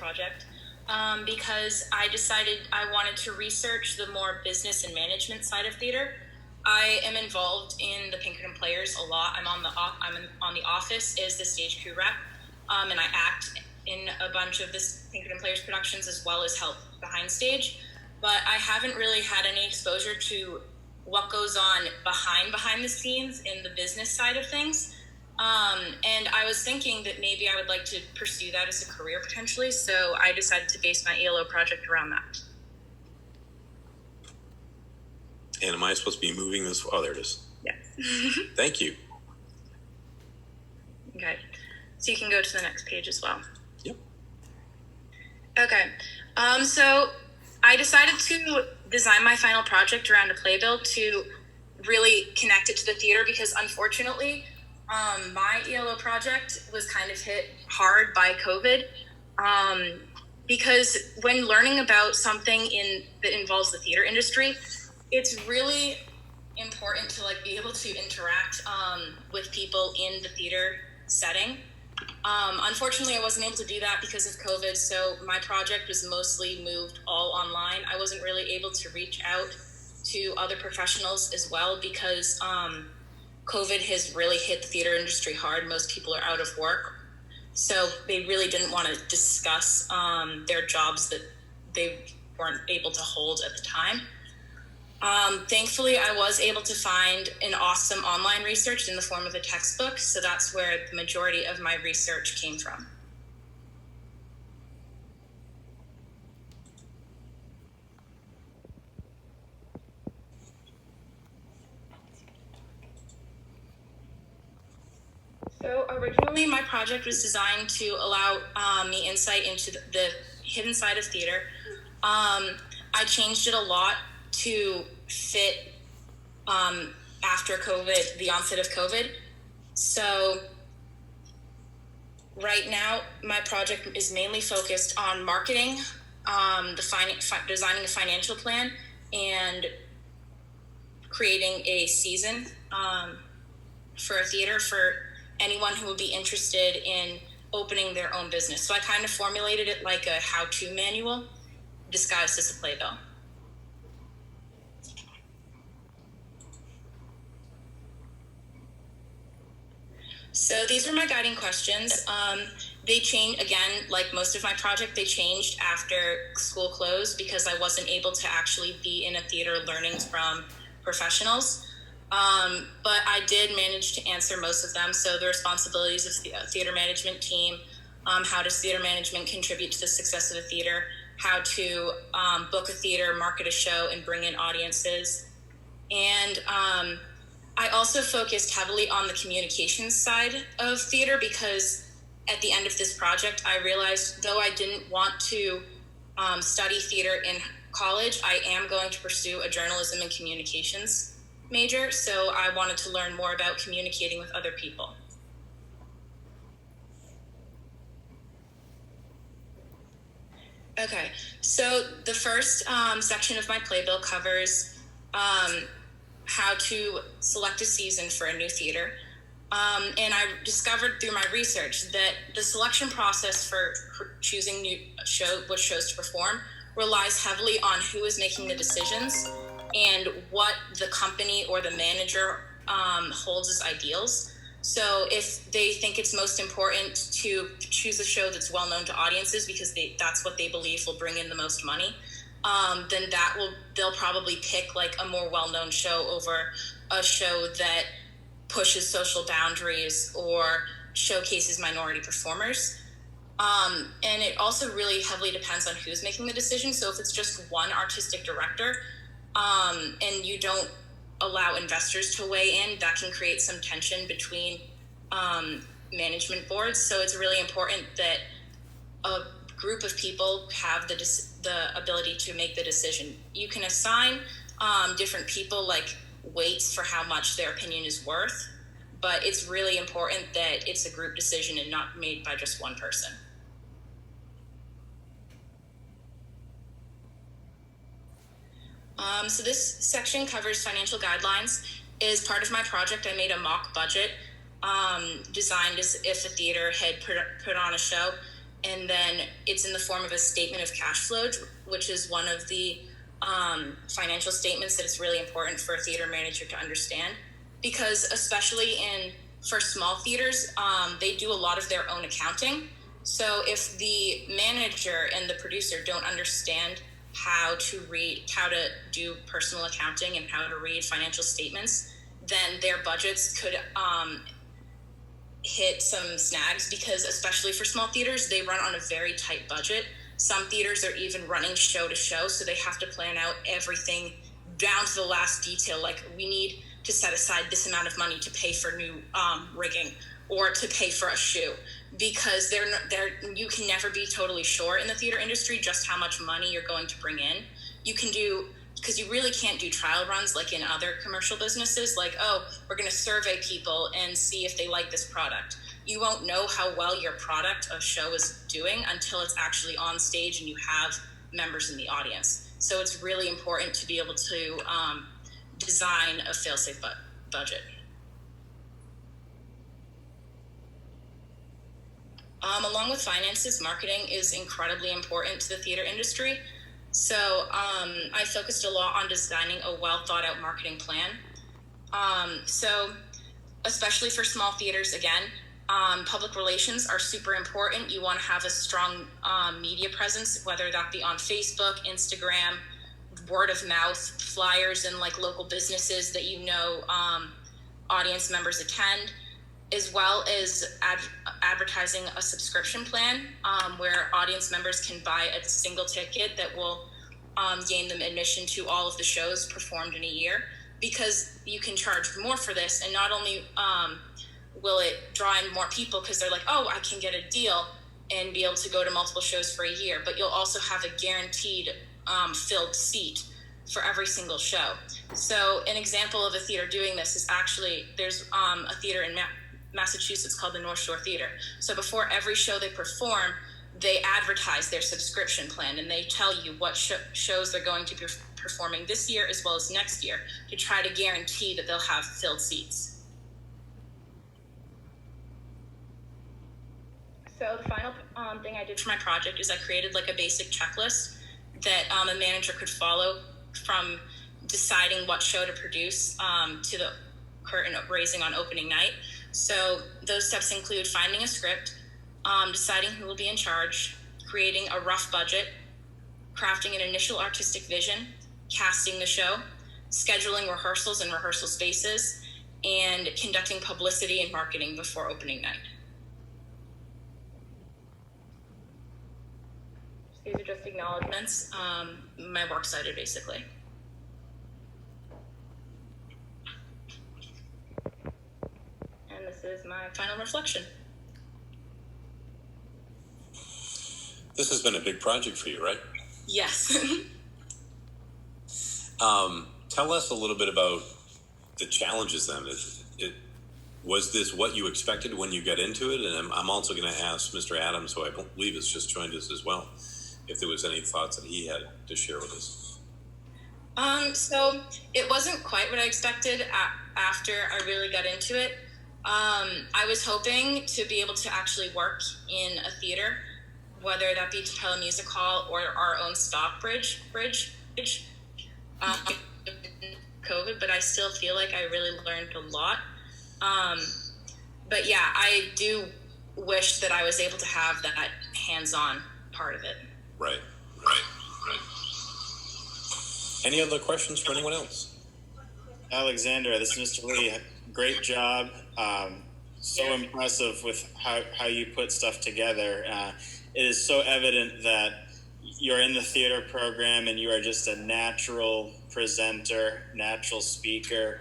project because I decided I wanted to research the more business and management side of theater. I am involved in the Pinkerton Players a lot. I'm on the office as the stage crew rep, and I act in a bunch of the Pinkerton Players productions as well as help behind stage. But I haven't really had any exposure to what goes on behind the scenes in the business side of things. And I was thinking that maybe I would like to pursue that as a career potentially. So I decided to base my ELO project around that. And am I supposed to be moving this? Oh, there it is. Yes. Thank you. Okay. So you can go to the next page as well. Yep. Okay. So I decided to design my final project around a playbill to really connect it to the theater because unfortunately, my ELO project was kind of hit hard by COVID. Because when learning about something that involves the theater industry, it's really important to be able to interact with people in the theater setting. Unfortunately, I wasn't able to do that because of COVID, so my project was mostly moved all online. I wasn't really able to reach out to other professionals as well because COVID has really hit the theater industry hard. Most people are out of work, so they really didn't want to discuss their jobs that they weren't able to hold at the time. Thankfully, I was able to find an awesome online research in the form of a textbook, so that's where the majority of my research came from. So originally, my project was designed to allow me insight into the hidden side of theater. I changed it a lot to fit after COVID, the onset of COVID. So right now, my project is mainly focused on marketing, designing a financial plan, and creating a season for a theater for anyone who would be interested in opening their own business. So I kind of formulated it like a how-to manual disguised as a playbill. So these were my guiding questions. They changed, again, like most of my project, they changed after school closed because I wasn't able to actually be in a theater learning from professionals. But I did manage to answer most of them. So the responsibilities of the theater management team, how does theater management contribute to the success of a theater, how to book a theater, market a show, and bring in audiences. And I also focused heavily on the communications side of theater because at the end of this project, I realized though I didn't want to study theater in college, I am going to pursue a journalism and communications major. So I wanted to learn more about communicating with other people. Okay, so the first section of my playbill covers how to select a season for a new theater. And I discovered through my research that the selection process for choosing which shows to perform relies heavily on who is making the decisions and what the company or the manager holds as ideals. So if they think it's most important to choose a show that's well known to audiences because that's what they believe will bring in the most money, then they'll probably pick like a more well-known show over a show that pushes social boundaries or showcases minority performers. And it also really heavily depends on who's making the decision. So if it's just one artistic director and you don't allow investors to weigh in, that can create some tension between management boards. So it's really important that a group of people have the ability to make the decision. You can assign different people like weights for how much their opinion is worth, but it's really important that it's a group decision and not made by just one person. So this section covers financial guidelines. As part of my project, I made a mock budget designed as if a theater had put on a show. and then it's in the form of a statement of cash flow, which is one of the financial statements that it's really important for a theater manager to understand, because especially for small theaters, they do a lot of their own accounting. So if the manager and the producer don't understand how to do personal accounting and how to read financial statements, then their budgets could hit some snags, because especially for small theaters, they run on a very tight budget. Some theaters are even running show to show, so they have to plan out everything down to the last detail. Like, we need to set aside this amount of money to pay for new rigging or to pay for a shoe, because you can never be totally sure in the theater industry just how much money you're going to bring in. Because you really can't do trial runs like in other commercial businesses, like, oh, we're going to survey people and see if they like this product. You won't know how well your product of show is doing until it's actually on stage and you have members in the audience. So it's really important to be able to design a fail-safe budget. Along with finances, marketing is incredibly important to the theater industry. So I focused a lot on designing a well-thought-out marketing plan. So especially for small theaters, again, public relations are super important. You want to have a strong media presence, whether that be on Facebook, Instagram, word of mouth, flyers in like local businesses that audience members attend, as well as advertising a subscription plan where audience members can buy a single ticket that will gain them admission to all of the shows performed in a year, because you can charge more for this, and not only will it draw in more people because they're like, oh, I can get a deal and be able to go to multiple shows for a year, but you'll also have a guaranteed filled seat for every single show. So an example of a theater doing this is there's a theater in Massachusetts called the North Shore Theater. So before every show they perform, they advertise their subscription plan, and they tell you what shows they're going to be performing this year as well as next year, to try to guarantee that they'll have filled seats. So the final thing I did for my project is I created like a basic checklist that a manager could follow, from deciding what show to produce to the curtain raising on opening night. So those steps include finding a script, deciding who will be in charge, creating a rough budget, crafting an initial artistic vision, casting the show, scheduling rehearsals and rehearsal spaces, and conducting publicity and marketing before opening night. These are just acknowledgements, my works cited basically. And this is my final reflection. This has been a big project for you, right? Yes. Tell us a little bit about the challenges then. Was this what you expected when you got into it? And I'm also going to ask Mr. Adams, who I believe has just joined us as well, if there was any thoughts that he had to share with us. So it wasn't quite what I expected after I really got into it. I was hoping to be able to actually work in a theater, whether that be to tell a music hall or our own stock bridge, COVID, but I still feel like I really learned a lot. But yeah, I do wish that I was able to have that hands-on part of it. Right. Any other questions for anyone else? Alexander, this is Mr. Lee. Great job. So impressive with how you put stuff together. It is so evident that you're in the theater program and you are just a natural presenter, natural speaker.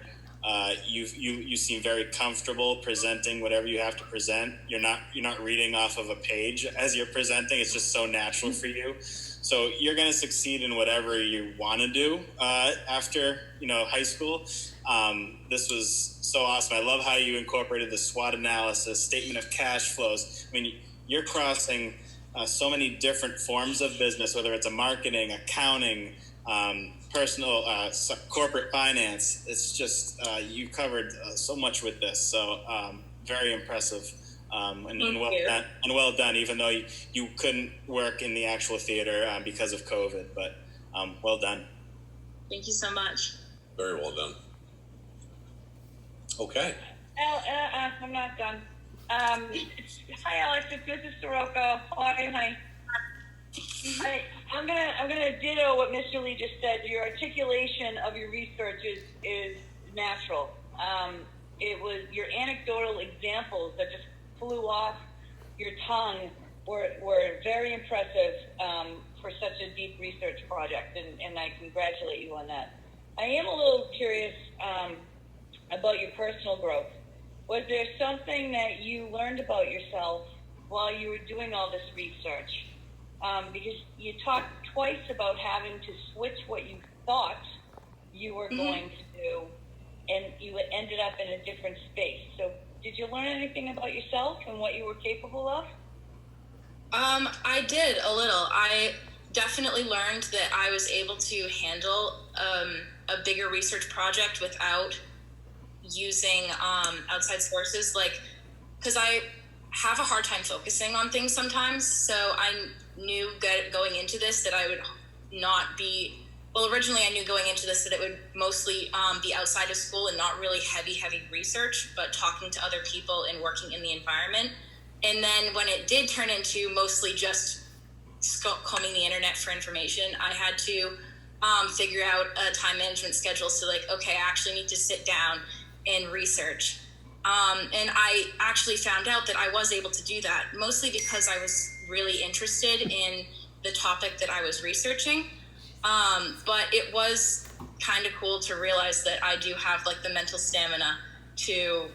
You seem very comfortable presenting whatever you have to present. You're not reading off of a page as you're presenting. It's just so natural for you. So you're going to succeed in whatever you want to do after high school. This was so awesome. I love how you incorporated the SWOT analysis, statement of cash flows. I mean, you're crossing so many different forms of business, whether it's a marketing, accounting, personal, corporate finance. It's just you covered so much with this. So very impressive. And well you. done. And well done, even though you couldn't work in the actual theater because of COVID. But well done. Thank you so much. Very well done. Okay. I'm not done. Hi, Alex. It's Mrs. Soroka. Hi. I'm gonna ditto what Mr. Lee just said. Your articulation of your research is natural. It was your anecdotal examples that just flew off your tongue were very impressive for such a deep research project, and I congratulate you on that. I am a little curious about your personal growth. Was there something that you learned about yourself while you were doing all this research? Because you talked twice about having to switch what you thought you were going to do, and you ended up in a different space. So did you learn anything about yourself and what you were capable of? I did a little. I definitely learned that I was able to handle a bigger research project without using outside sources, like, because I have a hard time focusing on things sometimes. So I knew going into this that I would not be, well, originally I knew going into this that it would mostly be outside of school and not really heavy research, but talking to other people and working in the environment. And then when it did turn into mostly just combing the internet for information, I had to figure out a time management schedule. So like, okay, I actually need to sit down and research. And I actually found out that I was able to do that, mostly because I was really interested in the topic that I was researching. But it was kind of cool to realize that I do have like the mental stamina to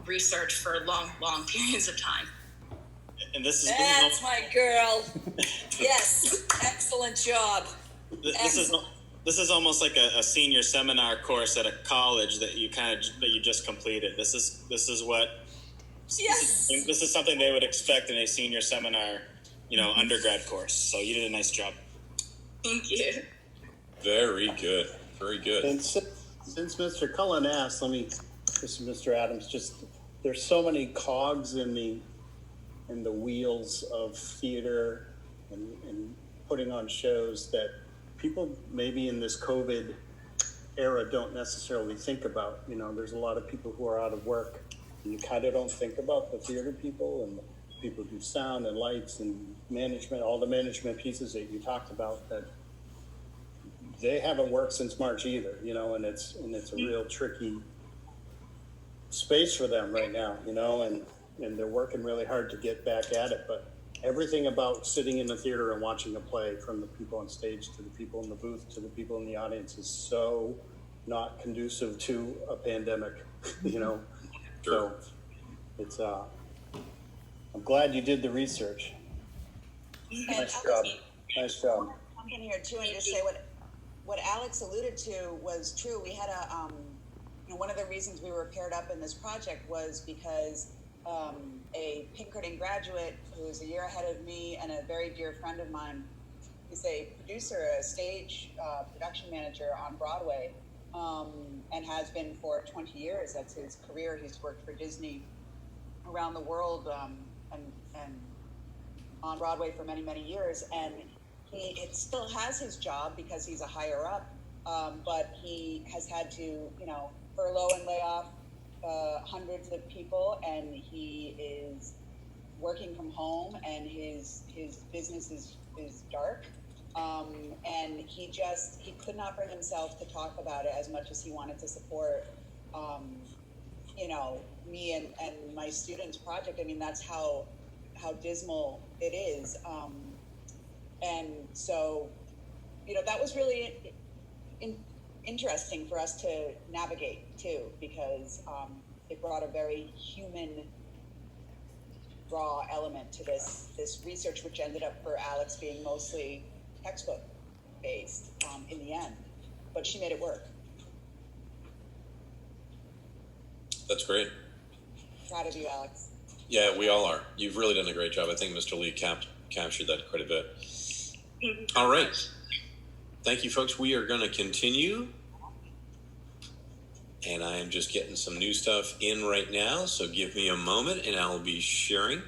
research for long periods of time. And this is That's my girl. Yes, excellent job. This is almost like a senior seminar course at a college that you just completed. This is what. Yes. This is something they would expect in a senior seminar, undergrad course. So you did a nice job. Thank you. Very good. Very good. And since Mr. Cullen asked, this is Mr. Adams, there's so many cogs in the wheels of theater and putting on shows that people maybe in this COVID era don't necessarily think about. There's a lot of people who are out of work, and you kind of don't think about the theater people and the people who do sound and lights and management, all the management pieces that you talked about, that they haven't worked since March either, and it's a real tricky space for them right now, and they're working really hard to get back at it. But everything about sitting in the theater and watching a play, from the people on stage to the people in the booth to the people in the audience, is so not conducive to a pandemic, Sure. So it's I'm glad you did the research. Nice job. Nice job. I'm in here too, and just say what Alex alluded to was true. We had one of the reasons we were paired up in this project was because a Pinkerton graduate who is a year ahead of me and a very dear friend of mine, he's a producer, a stage production manager on Broadway, and has been for 20 years. That's his career. He's worked for Disney around the world and on Broadway for many, many years. And it still has his job because he's a higher up, but he has had to, furlough and lay off hundreds of people, and he is working from home, and his business is dark, and he could not bring himself to talk about it as much as he wanted to support me and my students' project. I mean, that's how dismal it is, and so that was really interesting for us to navigate too, because it brought a very human, raw element to this research, which ended up for Alex being mostly textbook based in the end, but she made it work. That's great. Proud of you, Alex. Yeah, we all are. You've really done a great job. I think Mr. Lee captured that quite a bit. All right. Thank you, folks. We are going to continue. and I am just getting some new stuff in right now. So give me a moment, and I'll be sharing.